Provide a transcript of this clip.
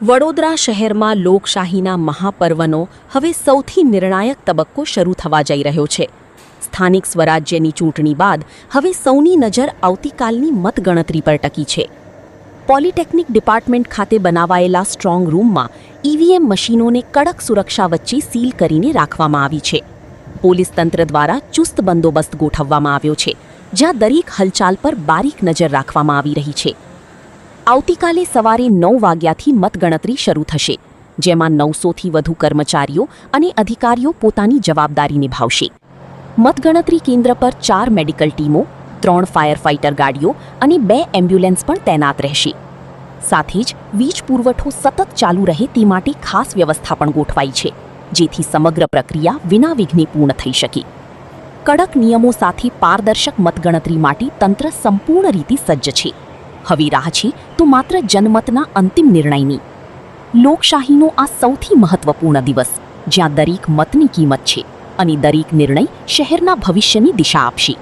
વડોદરા શહેરમાં લોકશાહીના મહાપર્વનો હવે સૌથી નિર્ણાયક તબક્કો શરૂ થવા જઈ રહ્યો છે. સ્થાનિક સ્વરાજ્યની ચૂંટણી બાદ હવે સૌની નજર આવતીકાલની મતગણતરી પર ટકી છે. પોલિટેકનિક ડિપાર્ટમેન્ટ ખાતે બનાવાયેલા સ્ટ્રોંગ રૂમમાં ઈવીએમ મશીનોને કડક સુરક્ષા વચ્ચે સીલ કરીને રાખવામાં આવી છે. પોલીસ તંત્ર દ્વારા ચુસ્ત બંદોબસ્ત ગોઠવવામાં આવ્યો છે, જ્યાં દરેક હલચાલ પર બારીક નજર રાખવામાં આવી રહી છે. આવતીકાલે સવારે 9 વાગ્યાથી મતગણતરી શરૂ થશે, જેમાં 900થી વધુ કર્મચારીઓ અને અધિકારીઓ પોતાની જવાબદારી નિભાવશે. મતગણતરી કેન્દ્ર પર 4 મેડિકલ ટીમો, 3 ફાયર ફાઇટર ગાડીઓ અને 2 એમ્બ્યુલન્સ પણ તૈનાત રહેશે. સાથે જ વીજ પુરવઠો સતત ચાલુ રહે તે માટે ખાસ વ્યવસ્થા પણ ગોઠવાઈ છે, જેથી સમગ્ર પ્રક્રિયા વિના વિઘ્ને પૂર્ણ થઈ શકે. કડક નિયમો સાથે પારદર્શક મતગણતરી માટે તંત્ર સંપૂર્ણ રીતે સજ્જ છે. હવે રાહ છે તો માત્ર જનમતના અંતિમ નિર્ણયની. લોકશાહીનો આ સૌથી મહત્વપૂર્ણ દિવસ, જ્યાં દરેક મતની કિંમત છે અને દરેક નિર્ણય શહેરના ભવિષ્યની દિશા આપશે.